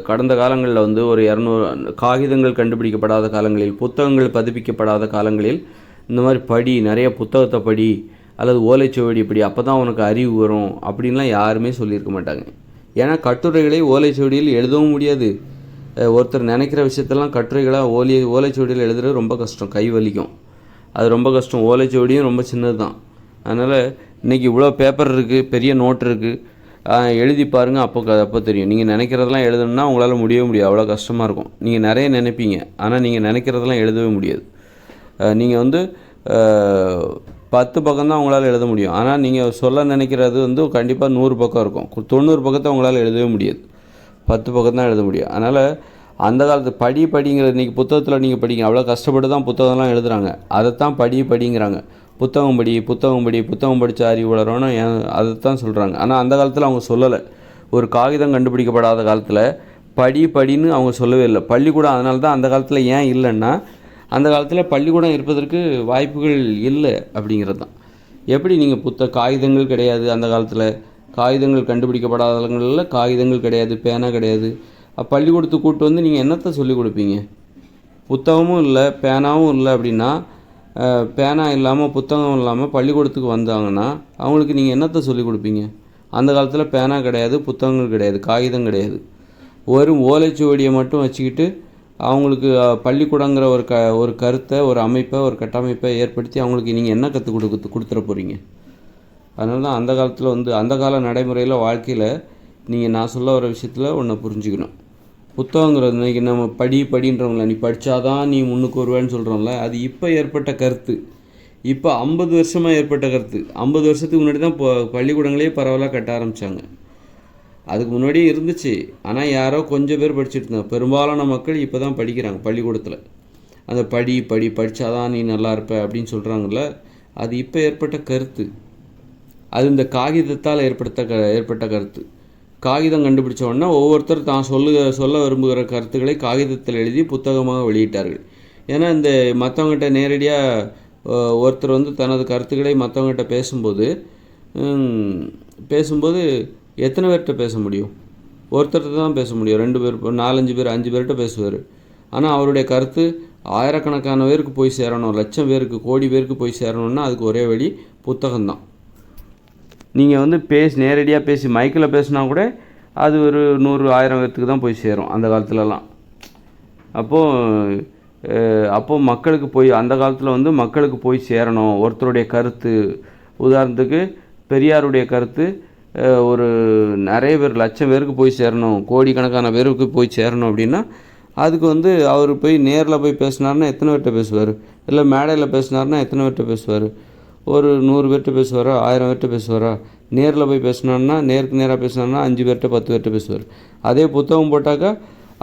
கடந்த காலங்களில் வந்து ஒரு 200 காகிதங்கள் கண்டுபிடிக்கப்படாத காலங்களில், புத்தகங்கள் பதிப்பிக்கப்படாத காலங்களில் இந்த மாதிரி நிறைய புத்தகத்தை படி அல்லது ஓலைச்சுவடி படி, அப்போ தான் உனக்கு அறிவு வரும் அப்படின்லாம் யாருமே சொல்லியிருக்க மாட்டாங்க. ஏன்னா கட்டுரைகளை ஓலைச்சுவடியில் எழுதவும் முடியாது. ஒருத்தர் நினைக்கிற விஷயத்தெல்லாம் கட்டுரைகளாக ஓலைச்சுவடியில் எழுதுறது ரொம்ப கஷ்டம், கை வலிக்கும், அது ரொம்ப கஷ்டம். ஓலைச்சுவடியும் ரொம்ப சின்னது தான். அதனால் இன்றைக்கி இவ்வளோ பேப்பர் இருக்குது, பெரிய நோட் இருக்குது, எழுதி பாருங்கள். அப்போ தெரியும். நீங்கள் நினைக்கிறதெல்லாம் எழுதணுன்னா உங்களால் முடியவே முடியாது. அவ்வளோ கஷ்டமாக இருக்கும். நீங்கள் நிறைய நினைப்பீங்க, ஆனால் நீங்கள் நினைக்கிறதெல்லாம் எழுதவே முடியாது. நீங்கள் வந்து 10 பக்கம் தான் உங்களால் எழுத முடியும். ஆனால் நீங்கள் சொல்ல நினைக்கிறது வந்து கண்டிப்பாக 100 பக்கம் இருக்கும். 90 பக்கத்தை உங்களால் எழுதவே முடியாது. 10 பக்கம் தான் எழுத முடியும். அதனால் அந்த காலத்து படிங்கிறது இன்றைக்கி புத்தகத்தில் நீங்கள் படிங்க, அவ்வளோ கஷ்டப்பட்டு தான் புத்தகம்லாம் எழுதுகிறாங்க. அதைத்தான் படிங்கிறாங்க. புத்தகம் படித்த அறிவு வளரணும், அதைத்தான் சொல்கிறாங்க. ஆனால் அந்த காலத்தில் அவங்க சொல்லலை. ஒரு காகிதம் கண்டுபிடிக்கப்படாத காலத்தில் படின்னு அவங்க சொல்லவே இல்லை. பள்ளிக்கூடம் அதனால தான் அந்த காலத்தில் ஏன் இல்லைன்னா, அந்த காலத்தில் பள்ளிக்கூடம் இருப்பதற்கு வாய்ப்புகள் இல்லை அப்படிங்கிறது தான். எப்படி நீங்கள் காகிதங்கள் கிடையாது அந்த காலத்தில், காகிதங்கள் கண்டுபிடிக்கப்படாத இடங்களில் காகிதங்கள் கிடையாது, பேனா கிடையாது. பள்ளிக்கூடத்துக்கு கூப்பிட்டு வந்து நீங்கள் என்னத்தை சொல்லிக் கொடுப்பீங்க? புத்தகமும் இல்லை, பேனாவும் இல்லை அப்படின்னா, பேனா இல்லாமல் புத்தகம் இல்லாமல் பள்ளிக்கூடத்துக்கு வந்தாங்கன்னா அவங்களுக்கு நீங்கள் என்னத்தை சொல்லிக் கொடுப்பீங்க? அந்த காலத்தில் பேனா கிடையாது, புத்தகங்கள் கிடையாது, காகிதம் கிடையாது. ஒரு ஓலைச்சுவடியை மட்டும் வச்சுக்கிட்டு அவங்களுக்கு பள்ளிக்கூடங்கிற ஒரு கருத்தை, ஒரு அமைப்பை, ஒரு கட்டமைப்பை ஏற்படுத்தி அவங்களுக்கு நீங்கள் என்ன கற்றுக் கொடுத்துட போகிறீங்க? அதனால தான் அந்த காலத்தில் வந்து அந்த கால நடைமுறையில் வாழ்க்கையில் நீங்கள் நான் சொல்ல வர விஷயத்தில் ஒன்றை புரிஞ்சுக்கணும். புத்தகங்கிறது இன்றைக்கி நம்ம படின்றவங்கள நீ படித்தாதான் நீ முன்னுக்கு வருவேன்னு சொல்கிறோம்ல, அது இப்போ ஏற்பட்ட கருத்து. இப்போ 50 வருஷமாக ஏற்பட்ட கருத்து. 50 வருஷத்துக்கு முன்னாடி தான் பள்ளிக்கூடங்களே பரவலாக கட்ட ஆரம்பித்தாங்க. அதுக்கு முன்னாடியே இருந்துச்சு, ஆனால் யாரோ கொஞ்சம் பேர் படிச்சுட்டு இருந்தாங்க. பெரும்பாலான மக்கள் இப்போ தான் படிக்கிறாங்க பள்ளிக்கூடத்தில். அந்த படித்தாதான் நீ நல்லா இருப்ப அப்படின்னு சொல்கிறாங்கல்ல, அது இப்போ ஏற்பட்ட கருத்து. அது இந்த காகிதத்தால் ஏற்பட்ட கருத்து. காகிதம் கண்டுபிடிச்ச உடனே ஒவ்வொருத்தர் தான் சொல்ல விரும்புகிற கருத்துக்களை காகிதத்தில் எழுதி புத்தகமாக வெளியிட்டார்கள். ஏன்னா இந்த மற்றவங்ககிட்ட நேரடியாக ஒருத்தர் வந்து தனது கருத்துக்களை மற்றவங்ககிட்ட பேசும்போது எத்தனை பேர்கிட்ட பேச முடியும்? ஒருத்தர்கிட்ட தான் பேச முடியும். 2 பேர், 4-5 பேர், 5 பேர்கிட்ட பேசுவார். ஆனால் அவருடைய கருத்து ஆயிரக்கணக்கான பேருக்கு போய் சேரணும், லட்சம் பேருக்கு, கோடி பேருக்கு போய் சேரணும்னா அதுக்கு ஒரே வழி புத்தகம்தான். நீங்கள் வந்து நேரடியாக பேசி மைக்கில் பேசினா கூட அது ஒரு 100-1000 பேர்த்துக்கு தான் போய் சேரும் அந்த காலத்துலலாம். அப்போது மக்களுக்கு அந்த காலத்தில் வந்து மக்களுக்கு போய் சேரணும் ஒருத்தருடைய கருத்து. உதாரணத்துக்கு பெரியாருடைய கருத்து ஒரு நிறைய பேர், லட்சம் பேருக்கு போய் சேரணும், கோடிக்கணக்கான பேருக்கு போய் சேரணும் அப்படின்னா அதுக்கு வந்து அவர் போய் நேரில் போய் பேசினார்னா எத்தனை பேர்கிட்ட பேசுவார்? இல்லை மேடையில் பேசினார்னா எத்தனை பேர்கிட்ட பேசுவார்? ஒரு 100 பேர்கிட்ட பேசுவாரா? 1000 பேர்கிட்ட பேசுவாரா? நேரில் போய் பேசினார்னா, நேருக்கு நேராக பேசினார்னா 5 பேர்கிட்ட 10 பேர்கிட்ட பேசுவார். அதே புத்தகம் போட்டாக்கா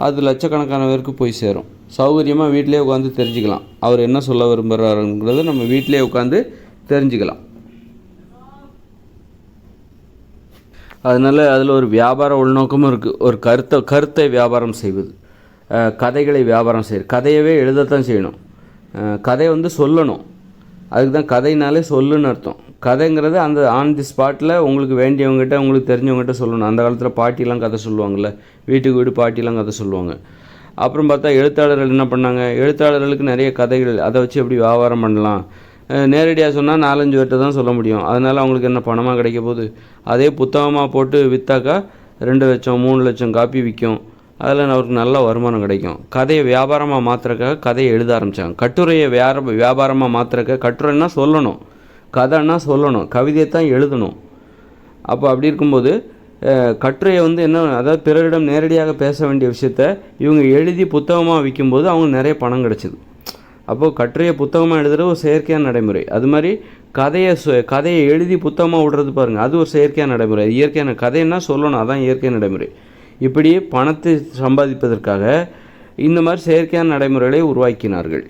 அது லட்சக்கணக்கான பேருக்கு போய் சேரும். சௌகரியமாக வீட்டிலே உட்காந்து தெரிஞ்சுக்கலாம். அவர் என்ன சொல்ல விரும்புகிறாருங்கிறத நம்ம வீட்டிலே உட்காந்து தெரிஞ்சுக்கலாம். அதனால் அதில் ஒரு வியாபார உள்நோக்கமும் இருக்குது. ஒரு கருத்தை வியாபாரம் செய்வது, கதைகளை வியாபாரம் செய்வது. கதையவே எழுதத்தான் செய்யணும். கதை வந்து சொல்லணும். அதுக்கு தான் கதைனாலே சொல்லுன்னு அர்த்தம். கதைங்கிறது அந்த ஆன் தி ஸ்பாட்டில் உங்களுக்கு வேண்டியவங்ககிட்ட, உங்களுக்கு தெரிஞ்சவங்ககிட்ட சொல்லணும். அந்த காலத்தில் பாட்டிலாம் கதை சொல்லுவாங்கள்ல, வீட்டுக்கு வீடு பாட்டிலாம் கதை சொல்லுவாங்க. அப்புறம் பார்த்தா எழுத்தாளர்கள் என்ன பண்ணாங்க? எழுத்தாளர்களுக்கு நிறைய கதைகள், அதை வச்சு எப்படி வியாபாரம் பண்ணலாம். நேரடியாக சொன்னால் 4-5 பேர்கிட்ட தான் சொல்ல முடியும். அதனால் அவங்களுக்கு என்ன பணமாக கிடைக்க போகுது? அதே புத்தகமாக போட்டு விற்றாக்கா 2 லட்சம் 3 லட்சம் காப்பி விற்கும். அதில் அவருக்கு நல்ல வருமானம் கிடைக்கும். கதையை வியாபாரமாக மாற்றுறக்காக கதையை எழுத ஆரம்பித்தாங்க. கட்டுரையை வியாபாரமாக மாற்றுறக்க, கட்டுரைன்னா சொல்லணும், கதைன்னா சொல்லணும், கவிதையை தான் எழுதணும். அப்போ அப்படி இருக்கும்போது கட்டுரையை வந்து என்ன, அதாவது பிறரிடம் நேரடியாக பேச வேண்டிய விஷயத்த இவங்க எழுதி புத்தகமாக விற்கும்போது அவங்க நிறைய பணம் கிடச்சிது. அப்போது கட்டுரையை புத்தகமாக எழுதுகிற ஒரு செயற்கையான நடைமுறை. அது மாதிரி கதையை எழுதி புத்தகமாக விடுறது பாருங்கள், அது ஒரு செயற்கையான நடைமுறை. இயற்கையான கதைன்னா சொல்லணும், அதான் இயற்கை நடைமுறை. இப்படி பணத்தை சம்பாதிப்பதற்காக இந்த மாதிரி செயற்கையான நடைமுறைகளை உருவாக்கினார்கள்.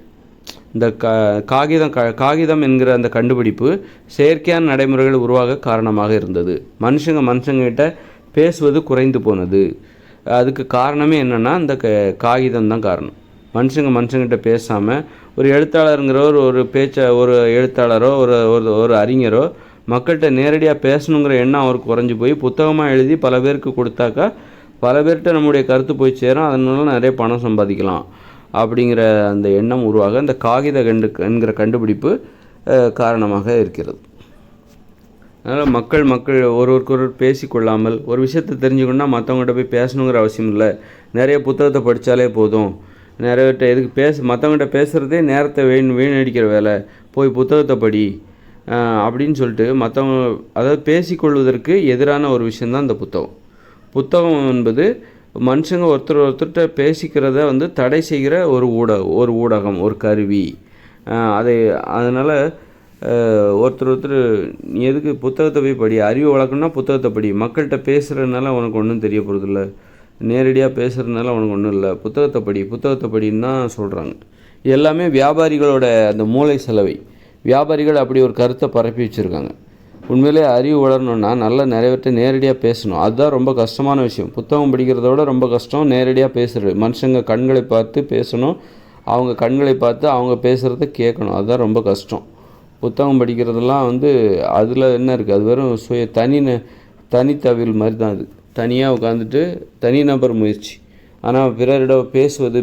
இந்த காகிதம் என்கிற அந்த கண்டுபிடிப்பு செயற்கையான நடைமுறைகள் உருவாக காரணமாக இருந்தது. மனுஷங்கிட்ட பேசுவது குறைந்து போனது. அதுக்கு காரணமே என்னென்னா இந்த காகிதம் தான் காரணம். மனுஷங்கிட்ட பேசாமல் ஒரு எழுத்தாளருங்கிறவர், ஒரு எழுத்தாளரோ ஒரு அறிஞரோ மக்கள்கிட்ட நேரடியாக பேசணுங்கிற எண்ணம் அவருக்கு குறைஞ்சி போய் புத்தகமாக எழுதி பல பேருக்கு கொடுத்தாக்கா பல பேர்கிட்ட நம்முடைய கருத்து போய் சேரும். அதனால நிறைய பணம் சம்பாதிக்கலாம் அப்படிங்கிற அந்த எண்ணம் உருவாக இந்த என்கிற கண்டுபிடிப்பு காரணமாக இருக்கிறது. அதனால் மக்கள் ஒருவருக்கொருவர் பேசிக்கொள்ளாமல் ஒரு விஷயத்தை தெரிஞ்சுக்கணுன்னா மற்றவங்கள்ட்ட போய் பேசணுங்கிற அவசியம் இல்லை. நிறைய புத்தகத்தை படித்தாலே போதும். நிறைய எதுக்கு மற்றவங்கள்ட்ட பேசுகிறதே நேரத்தை வீணடிக்கிற வேலை. போய் புத்தகத்தை படி அப்படின்னு சொல்லிட்டு மற்றவங்க அதாவது பேசிக்கொள்வதற்கு எதிரான ஒரு விஷயந்தான் இந்த புத்தகம். புத்தகம் என்பது மனுஷங்க ஒருத்தர்கிட்ட பேசிக்கிறத வந்து தடை செய்கிற ஒரு ஊடகம், ஒரு கருவி. அதனால் ஒருத்தர் நீ எதுக்கு புத்தகத்தை போய் படி, அறிவு வளர்க்கணும்னா புத்தகத்தை படி. மக்கள்கிட்ட பேசுகிறதுனால உனக்கு ஒன்றும் தெரிய போகிறதில்ல, நேரடியாக பேசுகிறதுனால உனக்கு ஒன்றும் இல்லை, புத்தகத்தை படின்னு தான் சொல்கிறாங்க. எல்லாமே வியாபாரிகளோட அந்த மூளை செலவை. வியாபாரிகள் அப்படி ஒரு கருத்தை பரப்பி வச்சுருக்காங்க. உண்மையிலே அறிவு வளரணுன்னா நல்லா நிறைய பேர்ட்ட நேரடியாக பேசணும். அதுதான் ரொம்ப கஷ்டமான விஷயம். புத்தகம் படிக்கிறத விட ரொம்ப கஷ்டம் நேரடியாக பேசுகிறது. மனுஷங்க கண்களை பார்த்து பேசணும், அவங்க கண்களை பார்த்து அவங்க பேசுகிறத கேட்கணும். அதுதான் ரொம்ப கஷ்டம். புத்தகம் படிக்கிறதெல்லாம் வந்து அதில் என்ன இருக்குது, அது வெறும் தனித்தவில் மாதிரி தான். அது தனியாக உட்காந்துட்டு தனிநபர் முயற்சி. ஆனால் பிறரிடம் பேசுவது,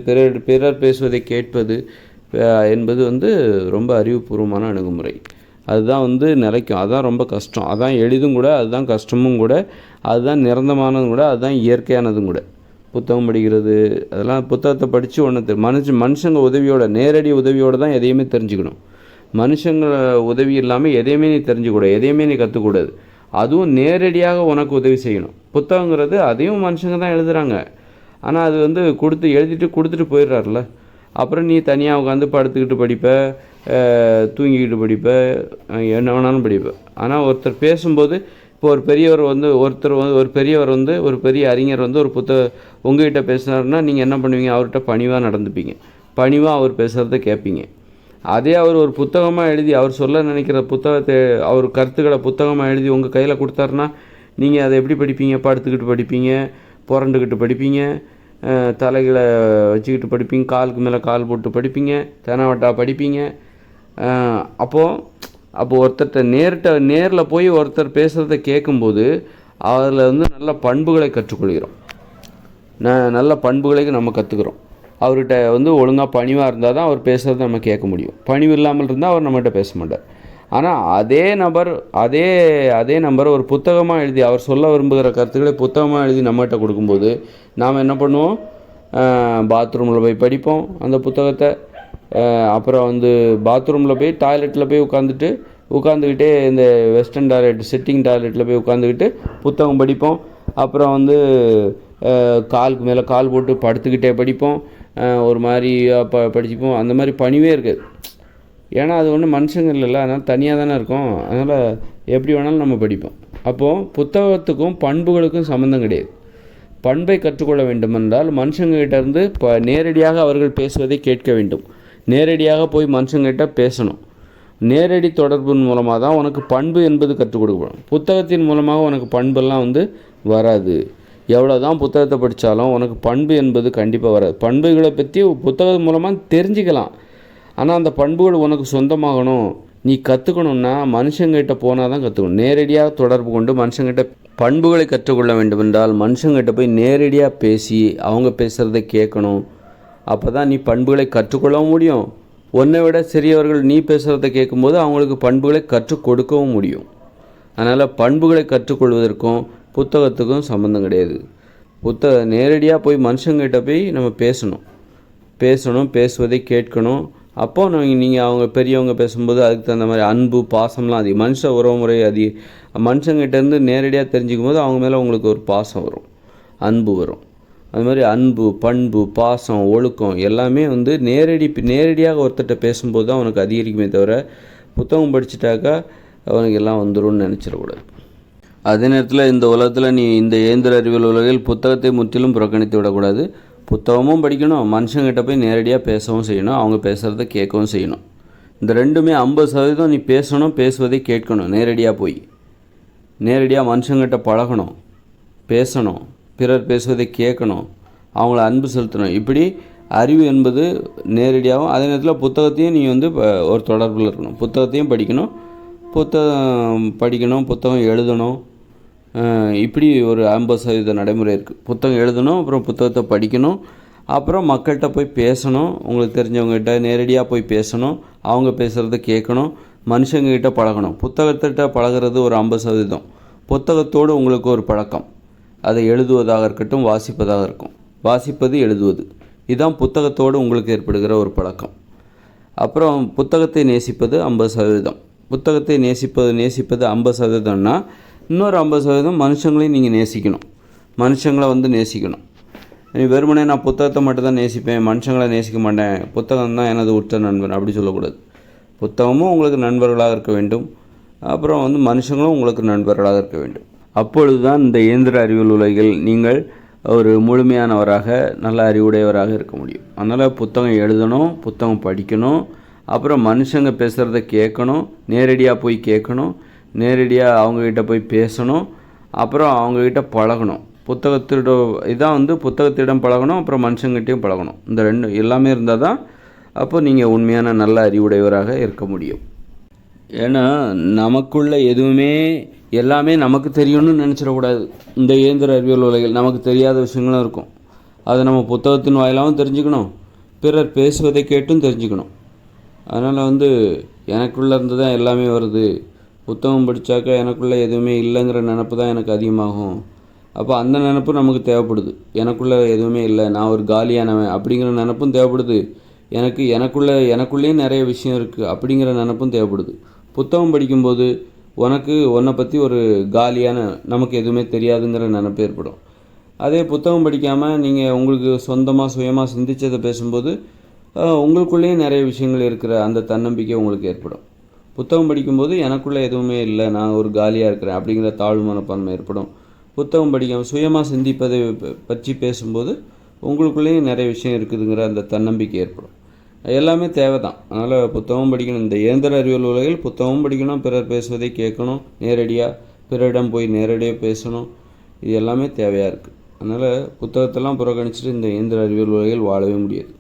பிறர் பேசுவதை கேட்பது என்பது வந்து ரொம்ப அறிவுபூர்வமான அணுகுமுறை. அதுதான் வந்து நிலைக்கும். அதுதான் ரொம்ப கஷ்டம். அதுதான் எளிதும் கூட, அதுதான் கஷ்டமும் கூட, அதுதான் நிரந்தரமானதும் கூட, அதுதான் இயற்கையானதும் கூட. புத்தகம் படிக்கிறது அதெல்லாம் புத்தகத்தை படித்து ஒன்று மனுஷங்க உதவியோட, நேரடி உதவியோடு தான் எதையுமே தெரிஞ்சுக்கணும். மனுஷங்க உதவி இல்லாமல் எதையுமே நீ தெரிஞ்சுக்கூடாது, எதையுமே நீ கற்றுக்கூடாது. அதுவும் நேரடியாக உனக்கு உதவி செய்யணும். புத்தகங்கிறது அதையும் மனுஷங்க தான் எழுதுகிறாங்க. ஆனால் அது வந்து எழுதிட்டு கொடுத்துட்டு போயிடுறாருல. அப்புறம் நீ தனியாக உட்காந்து படுத்துக்கிட்டு படிப்ப, தூங்கிக்கிட்டு படிப்ப, என்ன வேணாலும் படிப்ப. ஆனால் ஒருத்தர் பேசும்போது, இப்போ ஒரு பெரியவர் வந்து ஒரு பெரிய அறிஞர் வந்து ஒரு உங்ககிட்ட பேசுனாருன்னா நீங்கள் என்ன பண்ணுவீங்க? அவர்கிட்ட பணிவாக நடந்துப்பீங்க, பணிவாக அவர் பேசுகிறத கேட்பீங்க. அதே அவர் ஒரு புத்தகமாக எழுதி அவர் சொல்ல நினைக்கிற புத்தகத்தை, அவர் கருத்துக்களை புத்தகமாக எழுதி உங்கள் கையில் கொடுத்தாருன்னா நீங்கள் அதை எப்படி படிப்பீங்க? படுத்துக்கிட்டு படிப்பீங்க, புரண்டுக்கிட்டு படிப்பீங்க, தலைகளை வச்சுக்கிட்டு படிப்பீங்க, காலுக்கு மேலே கால் போட்டு படிப்பீங்க, தெனாவட்டா படிப்பீங்க. அப்போது ஒருத்தர்கிட்ட நேரில் போய் ஒருத்தர் பேசுகிறத கேட்கும்போது அதில் வந்து நல்ல பண்புகளை கற்றுக்கொள்கிறோம், நல்ல பண்புகளை நம்ம கற்றுக்குறோம். அவர்கிட்ட வந்து ஒழுங்காக பணிவாக இருந்தால் தான் அவர் பேசுகிறத நம்ம கேட்க முடியும். பணிவு இல்லாமல் இருந்தால் அவர் நம்மகிட்ட பேச மாட்டார். ஆனால் அதே நபர் ஒரு புத்தகமாக எழுதி அவர் சொல்ல விரும்புகிற கருத்துக்களை புத்தகமாக எழுதி நம்மகிட்ட கொடுக்கும்போது நாம் என்ன பண்ணுவோம்? பாத்ரூமில் போய் படிப்போம் அந்த புத்தகத்தை. அப்புறம் வந்து பாத்ரூமில் போய் டாய்லெட்டில் போய் உட்காந்துக்கிட்டே இந்த வெஸ்டர்ன் டாய்லெட், சிட்டிங் டாய்லெட்டில் போய் உட்காந்துக்கிட்டு புத்தகம் படிப்போம். அப்புறம் வந்து காலுக்கு மேலே கால் போட்டு படுத்துக்கிட்டே படிப்போம், ஒரு மாதிரி படிச்சுப்போம். அந்த மாதிரி பணிவே இருக்குது. ஏன்னா அது ஒன்றும் மனுஷங்க இல்லைல்ல, அதனால் தனியாக தானே இருக்கும். அதனால் எப்படி வேணாலும் நம்ம படிப்போம். அப்போது புத்தகத்துக்கும் பண்புகளுக்கும் சம்மந்தம் கிடையாது. பண்பை கற்றுக்கொள்ள வேண்டுமென்றால் மனுஷங்கிட்டேருந்து நேரடியாக அவர்கள் பேசுவதை கேட்க வேண்டும். நேரடியாக போய் மனுஷங்கிட்ட பேசணும். நேரடி தொடர்பின் மூலமாக தான் உனக்கு பண்பு என்பது கற்றுக் கொடுக்கப்படும். புத்தகத்தின் மூலமாக உனக்கு பண்பெல்லாம் வந்து வராது. எவ்வளோ தான் புத்தகத்தை படித்தாலும் உனக்கு பண்பு என்பது கண்டிப்பாக வராது. பண்புகளை பற்றி புத்தகம் மூலமாக தெரிஞ்சுக்கலாம். ஆனால் அந்த பண்புகள் உனக்கு சொந்தமாகணும், நீ கற்றுக்கணுன்னா மனுஷங்கிட்ட போனால் தான் கற்றுக்கணும். நேரடியாக தொடர்பு கொண்டு மனுஷங்கிட்ட பண்புகளை கற்றுக்கொள்ள வேண்டுமென்றால் மனுஷங்கிட்ட போய் நேரடியாக பேசி அவங்க பேசுகிறத கேட்கணும். அப்போ தான் நீ பண்புகளை கற்றுக்கொள்ளவும் முடியும். உன்னை விட சிறியவர்கள் நீ பேசுகிறத கேட்கும்போது அவங்களுக்கு பண்புகளை கற்றுக் கொடுக்கவும் முடியும். அதனால் பண்புகளை கற்றுக்கொள்வதற்கும் புத்தகத்துக்கும் சம்மந்தம் கிடையாது. நேரடியாக போய் மனுஷங்கிட்ட போய் நம்ம பேசணும், பேசுவதை கேட்கணும். அப்போது நீங்கள் அவங்க பெரியவங்க பேசும்போது அதுக்கு தகுந்த மாதிரி அன்பு பாசம்லாம் அதிகம். மனுஷ உறவுமுறை மனுஷங்கிட்டேருந்து நேரடியாக தெரிஞ்சுக்கும் போது அவங்க மேலே உங்களுக்கு ஒரு பாசம் வரும், அன்பு வரும். அது மாதிரி அன்பு, பண்பு, பாசம், ஒழுக்கம் எல்லாமே வந்து நேரடியாக ஒருத்தர்கிட்ட பேசும்போது தான் அவனுக்கு அதிகரிக்குமே தவிர புத்தகம் படிச்சுட்டாக்கா அவனுக்கு எல்லாம் வந்துடும்னு நினச்சிடக்கூடாது. அதே நேரத்தில் இந்த உலகத்தில் நீ இந்த இயந்திர அறிவியல் உலகில் புத்தகத்தை முற்றிலும் புறக்கணித்து விடக்கூடாது. புத்தகமும் படிக்கணும், மனுஷங்கிட்ட போய் நேரடியாக பேசவும் செய்யணும், அவங்க பேசுகிறத கேட்கவும் செய்யணும். இந்த ரெண்டுமே 50% நீ பேசணும், பேசுவதை கேட்கணும். நேரடியாக மனுஷங்கிட்ட பழகணும், பேசணும், பிறர் பேசுவதை கேட்கணும், அவங்கள அன்பு செலுத்தணும். இப்படி அறிவு என்பது நேரடியாகவும் அதே நேரத்தில் புத்தகத்தையும் நீ வந்து ஒரு தொடர்பில் இருக்கணும். புத்தகத்தையும் படிக்கணும், புத்தகம் எழுதணும். இப்படி ஒரு 50% நடைமுறை இருக்குது. புத்தகம் எழுதணும், அப்புறம் புத்தகத்தை படிக்கணும், அப்புறம் மக்கள்கிட்ட போய் பேசணும், உங்களுக்கு தெரிஞ்சவங்ககிட்ட நேரடியாக போய் பேசணும், அவங்க பேசுகிறத கேட்கணும், மனுஷங்ககிட்ட பழகணும். புத்தகத்திட்ட பழகிறது ஒரு 50%. புத்தகத்தோடு உங்களுக்கு ஒரு பழக்கம், அதை எழுதுவதாக இருக்கட்டும், வாசிப்பதாக இருக்கும். வாசிப்பது, எழுதுவது, இதுதான் புத்தகத்தோடு உங்களுக்கு ஏற்படுகிற ஒரு பழக்கம். அப்புறம் புத்தகத்தை நேசிப்பது 50%. புத்தகத்தை நேசிப்பது 50%ன்னா இன்னொரு 50% மனுஷங்களையும் நீங்கள் நேசிக்கணும். மனுஷங்களை வந்து நேசிக்கணும். வெறுமனே நான் புத்தகத்தை மட்டும் தான் நேசிப்பேன், மனுஷங்களை நேசிக்க மாட்டேன், புத்தகம் தான் எனது உற்ற நண்பன் அப்படி சொல்லக்கூடாது. புத்தகமும் உங்களுக்கு நண்பர்களாக இருக்க வேண்டும், அப்புறம் வந்து மனுஷங்களும் உங்களுக்கு நண்பர்களாக இருக்க வேண்டும். அப்பொழுது தான் இந்த இயந்திர அறிவியல் உலகில் நீங்கள் ஒரு முழுமையானவராக நல்ல அறிவுடையவராக இருக்க முடியும். அதனால் புத்தகம் எழுதணும், புத்தகம் படிக்கணும், அப்புறம் மனுஷங்க பேசுகிறத கேட்கணும், நேரடியாக போய் கேட்கணும், நேரடியாக அவங்கக்கிட்ட போய் பேசணும், அப்புறம் அவங்கக்கிட்ட பழகணும். இதான் வந்து புத்தகத்திடம் பழகணும், அப்புறம் மனுஷங்கிட்டையும் பழகணும். இந்த 2 எல்லாமே இருந்தால் தான் அப்போ நீங்கள் உண்மையான நல்ல அறிவுடையவராக இருக்க முடியும். ஏன்னா நமக்குள்ள எல்லாமே நமக்கு தெரியும்னு நினச்சிடக்கூடாது. இந்த இயந்திர அறிவியல் உலகில் நமக்கு தெரியாத விஷயங்களும் இருக்கும். அதை நம்ம புத்தகத்தின் வாயிலாகவும் தெரிஞ்சுக்கணும், பிறர் பேசுவதை கேட்டும் தெரிஞ்சுக்கணும். அதனால் வந்து எனக்குள்ளே இருந்து தான் எல்லாமே வருது, புத்தகம் படித்தாக்கா எனக்குள்ளே எதுவுமே இல்லைங்கிற நினப்பு தான் எனக்கு அதிகமாகும். அப்போ அந்த நினப்பு நமக்கு தேவைப்படுது. எனக்குள்ளே எதுவுமே இல்லை, நான் ஒரு காலியானவன் அப்படிங்கிற நினப்பும் தேவைப்படுது. எனக்குள்ளேயும் நிறைய விஷயம் இருக்குது அப்படிங்கிற நினப்பும் தேவைப்படுது. புத்தகம் படிக்கும்போது உன்னை பற்றி ஒரு காலியான, நமக்கு எதுவுமே தெரியாதுங்கிற நினப்பு ஏற்படும். அதே புத்தகம் படிக்காமல் நீங்கள் உங்களுக்கு சுயமாக சிந்தித்ததை பேசும்போது உங்களுக்குள்ளேயும் நிறைய விஷயங்கள் இருக்கிற அந்த தன்னம்பிக்கை உங்களுக்கு ஏற்படும். புத்தகம் படிக்கும்போது எனக்குள்ளே எதுவுமே இல்லை, நான் ஒரு காலியாக இருக்கிறேன் அப்படிங்கிற தாழ்வு மனப்பான்மை ஏற்படும். புத்தகம் படிக்காமல் சுயமாக சிந்திப்பதை பற்றி பேசும்போது உங்களுக்குள்ளேயும் நிறைய விஷயம் இருக்குதுங்கிற அந்த தன்னம்பிக்கை ஏற்படும். எல்லாமே தேவை தான். அதனால் புத்தகம் படிக்கணும். இந்த இயந்திர அறிவியல் உலகில் புத்தகமும் படிக்கணும், பிறர் பேசுவதை கேட்கணும், நேரடியாக பிறரிடம் போய் நேரடியாக பேசணும். இது எல்லாமே தேவையாக இருக்குது. அதனால் புத்தகத்தெல்லாம் புறக்கணிச்சிட்டு இந்த இயந்திர அறிவியல் உலகில் வாழவே முடியாது.